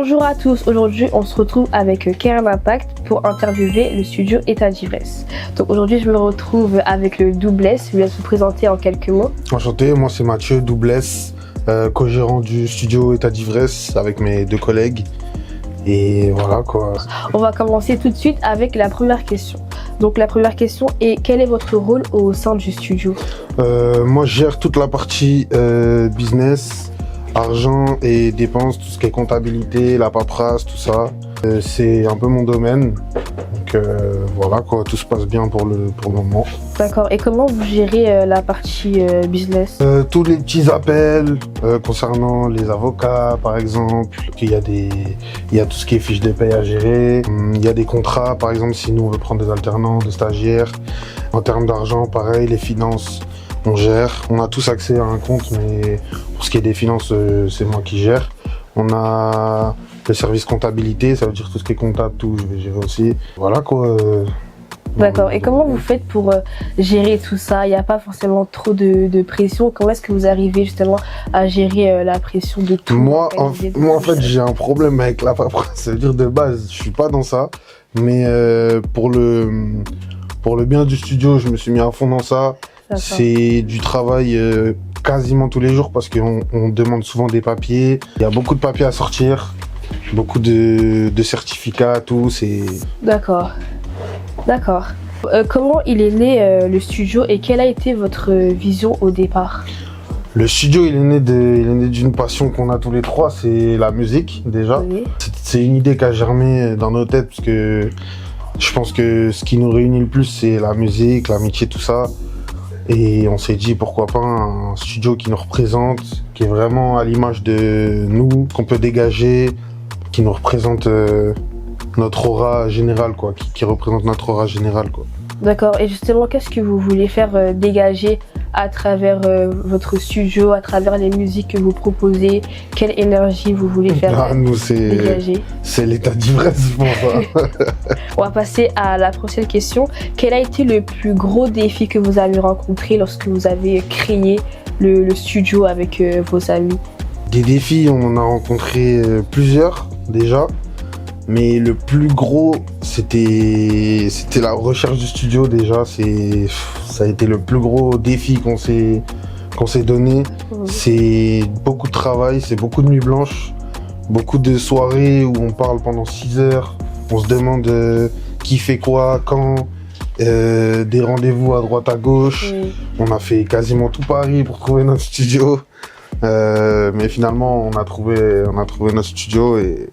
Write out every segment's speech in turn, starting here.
Bonjour à tous, aujourd'hui on se retrouve avec Kerem Impact pour interviewer le studio État d'Ivresse. Donc aujourd'hui je me retrouve avec le Doubless, je vais vous présenter en quelques mots. Enchanté, moi c'est Mathieu Doubless, co-gérant du studio État d'Ivresse avec mes deux collègues. Et voilà quoi. On va commencer tout de suite avec la première question. Donc la première question est quel est votre rôle au sein du studio? Moi je gère toute la partie business, argent et dépenses, tout ce qui est comptabilité, la paperasse, tout ça. C'est un peu mon domaine. Donc voilà quoi, tout se passe bien pour le moment. D'accord, et comment vous gérez la partie business? Tous les petits appels concernant les avocats par exemple, il y a tout ce qui est fiche de paye à gérer, il y a des contrats par exemple si nous on veut prendre des alternants, des stagiaires. En termes d'argent pareil, les finances on gère, on a tous accès à un compte mais pour ce qui est des finances c'est moi qui gère. On a le service comptabilité, ça veut dire tout ce qui est comptable, tout, je vais gérer aussi. Voilà quoi. D'accord, et comment vous faites pour gérer tout ça? Il n'y a pas forcément trop de pression. Comment est-ce que vous arrivez justement à gérer la pression de tout? Moi en fait j'ai un problème avec la paperasse, ça veut dire de base je suis pas dans ça, mais pour le bien du studio je me suis mis à fond dans ça. C'est du travail quasiment tous les jours parce qu'on demande souvent des papiers. Il y a beaucoup de papiers à sortir, beaucoup de certificats, tout. D'accord. Comment il est né le studio et quelle a été votre vision au départ? Le studio il est né d'une passion qu'on a tous les trois, c'est la musique déjà. Oui. C'est une idée qui a germé dans nos têtes parce que je pense que ce qui nous réunit le plus c'est la musique, l'amitié, tout ça. Et on s'est dit pourquoi pas un studio qui nous représente, qui est vraiment à l'image de nous, qu'on peut dégager, qui nous représente notre aura générale, quoi, qui représente notre aura générale, quoi. D'accord, et justement, qu'est-ce que vous voulez faire dégager à travers votre studio, à travers les musiques que vous proposez? Quelle énergie vous voulez faire dégager? C'est l'état d'ivresse pour ça. On va passer à la prochaine question. Quel a été le plus gros défi que vous avez rencontré lorsque vous avez créé le studio avec vos amis? Des défis, on en a rencontré plusieurs déjà. Mais le plus gros, c'était la recherche du studio déjà. Ça a été le plus gros défi qu'on s'est donné. C'est beaucoup de travail, c'est beaucoup de nuits blanches, beaucoup de soirées où on parle pendant 6 heures. On se demande qui fait quoi, quand, des rendez-vous à droite à gauche. On a fait quasiment tout Paris pour trouver notre studio. Mais finalement, on a trouvé notre studio et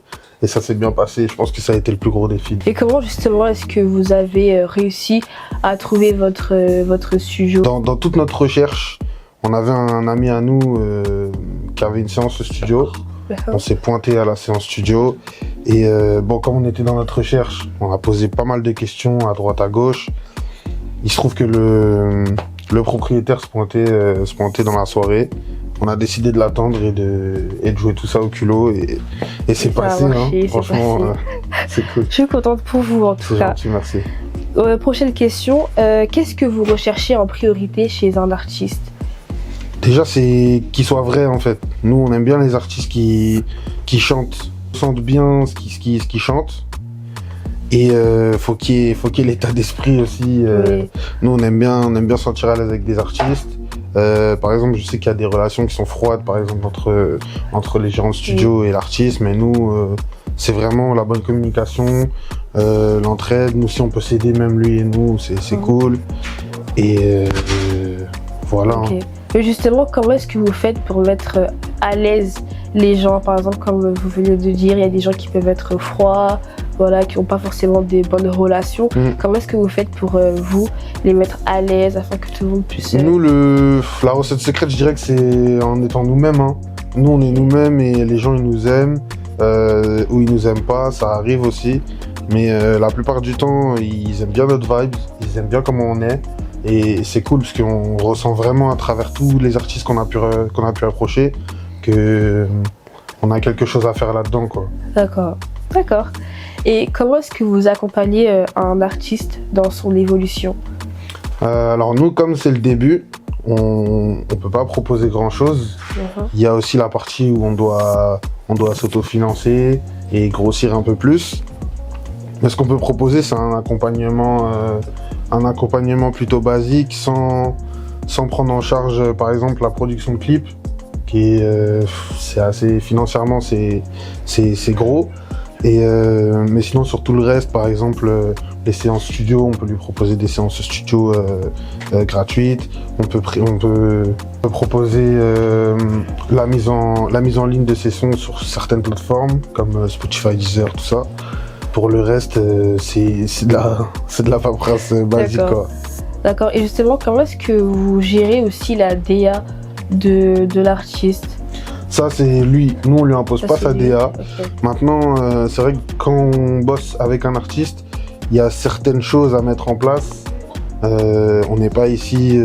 ça s'est bien passé. Je pense que ça a été le plus gros défi. Et comment justement est-ce que vous avez réussi à trouver votre studio? Dans toute notre recherche, on avait un ami à nous qui avait une séance au studio. On s'est pointé à la séance studio. Et comme on était dans notre recherche, on a posé pas mal de questions à droite à gauche. Il se trouve que le propriétaire se pointait dans la soirée. On a décidé de l'attendre et de jouer tout ça au culot et c'est passé, franchement, c'est cool. Je suis contente pour vous en tout cas. C'est gentil, merci. Prochaine question, qu'est-ce que vous recherchez en priorité chez un artiste? Déjà, c'est qu'il soit vrai en fait. Nous, on aime bien les artistes qui chantent, sentent bien ce qu'ils chantent. Et faut qu'il y ait l'état d'esprit aussi. Oui. Nous, on aime bien sentir à l'aise avec des artistes. Par exemple, je sais qu'il y a des relations qui sont froides, par exemple, entre les gérants de studio et l'artiste, mais nous, c'est vraiment la bonne communication, l'entraide. Nous, si on peut s'aider, même lui et nous, c'est cool. Et voilà. Okay. Mais justement, comment est-ce que vous faites pour mettre à l'aise les gens? Par exemple, comme vous venez de dire, il y a des gens qui peuvent être froids, voilà, qui n'ont pas forcément des bonnes relations. Comment est-ce que vous faites pour vous les mettre à l'aise afin que tout le monde puisse... Nous, la recette secrète, je dirais que c'est en étant nous-mêmes. Nous, on est nous-mêmes et les gens, ils nous aiment. Ou ils nous aiment pas, ça arrive aussi. Mais la plupart du temps, ils aiment bien notre vibe, ils aiment bien comment on est. Et c'est cool parce qu'on ressent vraiment à travers tous les artistes qu'on a pu approcher qu'on a quelque chose à faire là-dedans, quoi. D'accord. Et comment est-ce que vous accompagnez un artiste dans son évolution? Alors nous, comme c'est le début, on peut pas proposer grand-chose. Il y a aussi la partie où on doit s'autofinancer et grossir un peu plus. Mais ce qu'on peut proposer, c'est un accompagnement plutôt basique, sans prendre en charge, par exemple, la production de clips, qui est, c'est assez financièrement, c'est gros. Mais sinon, sur tout le reste, par exemple, les séances studio, on peut lui proposer des séances studio gratuites. On peut proposer la mise en ligne de ses sons sur certaines plateformes, comme Spotify, Deezer, tout ça. Pour le reste, c'est de la paperasse basique, quoi. D'accord. Et justement, comment est-ce que vous gérez aussi la DA de l'artiste? Ça, c'est lui. Nous, on lui impose pas sa DA. Okay. Maintenant, c'est vrai que quand on bosse avec un artiste, il y a certaines choses à mettre en place. On n'est pas ici...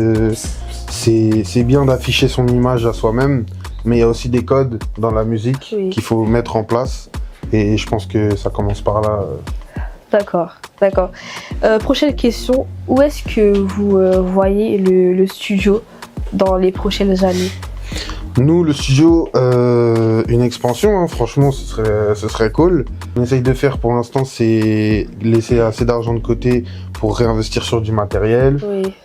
c'est bien d'afficher son image à soi-même, mais il y a aussi des codes dans la musique qu'il faut mettre en place. Et je pense que ça commence par là. D'accord. Prochaine question. Où est-ce que vous voyez le studio dans les prochaines années? Nous, le studio, une expansion, hein, franchement, ce serait cool. On essaye de faire pour l'instant, c'est laisser assez d'argent de côté pour réinvestir sur du matériel,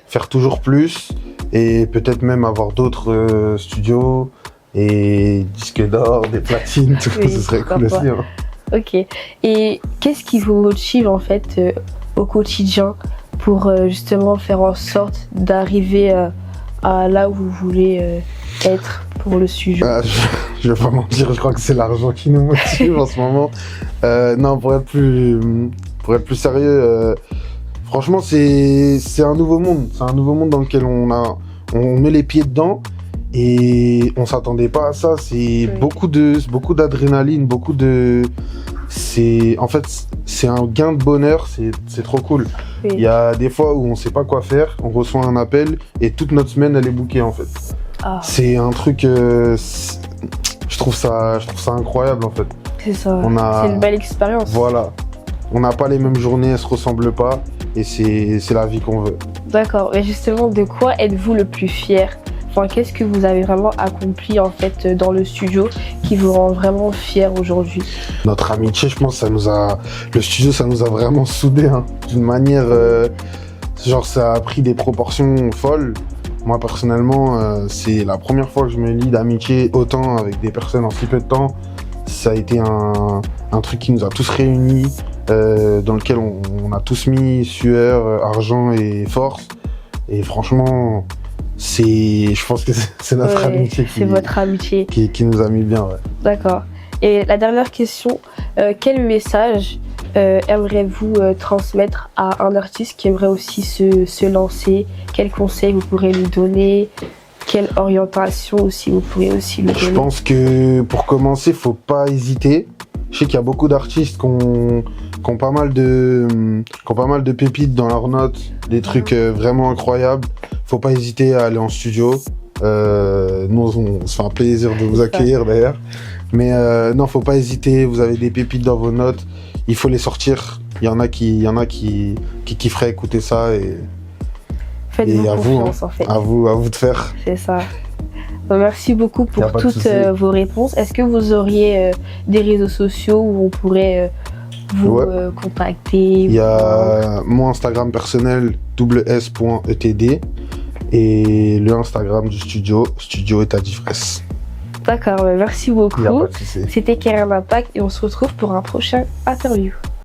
faire toujours plus et peut-être même avoir d'autres studios et disques d'or, des platines, tout ça, ce serait cool aussi. Hein. Ok. Et qu'est-ce qui vous motive en fait au quotidien pour justement faire en sorte d'arriver à là où vous voulez être pour le studio? Je vais pas mentir, je crois que c'est l'argent qui nous motive en ce moment. Non, pour être plus sérieux, franchement, c'est un nouveau monde. C'est un nouveau monde dans lequel on met les pieds dedans et on s'attendait pas à ça. C'est beaucoup d'adrénaline, en fait, c'est un gain de bonheur, c'est trop cool. Il y a des fois où on sait pas quoi faire, on reçoit un appel et toute notre semaine elle est bookée en fait. C'est un truc, je trouve ça incroyable en fait. C'est ça, c'est une belle expérience. Voilà, on n'a pas les mêmes journées, elles se ressemblent pas et c'est la vie qu'on veut. D'accord, et justement de quoi êtes-vous le plus fier? Enfin, qu'est-ce que vous avez vraiment accompli en fait dans le studio qui vous rend vraiment fier aujourd'hui? Notre amitié, je pense, le studio, ça nous a vraiment soudés, hein, d'une manière, genre ça a pris des proportions folles. Moi personnellement, c'est la première fois que je me lie d'amitié autant avec des personnes en si peu de temps. Ça a été un truc qui nous a tous réunis, dans lequel on a tous mis sueur, argent et force. Et franchement, je pense que c'est notre amitié. C'est votre amitié qui nous a mis bien. Ouais. D'accord. Et la dernière question, quel message aimeriez-vous transmettre à un artiste qui aimerait aussi se lancer? Quels conseils vous pourrez lui donner? Quelle orientation aussi vous pourrez aussi lui donner? Je pense que pour commencer, faut pas hésiter. Je sais qu'il y a beaucoup d'artistes qui ont pas mal de pépites dans leurs notes, des trucs vraiment incroyables. Faut pas hésiter à aller en studio. Nous, on se fait un plaisir de vous accueillir d'ailleurs. Mais non, faut pas hésiter. Vous avez des pépites dans vos notes. Il faut les sortir. Il y en a qui kifferaient écouter ça et faites-vous confiance, hein, en fait. À vous de faire. C'est ça. Merci beaucoup pour toutes vos réponses. Est-ce que vous auriez des réseaux sociaux où on pourrait vous contacter? Il y a mon Instagram personnel s.etd et le Instagram du studio État d'Ivresse. D'accord, merci beaucoup. C'était Karen Impact et on se retrouve pour un prochain interview.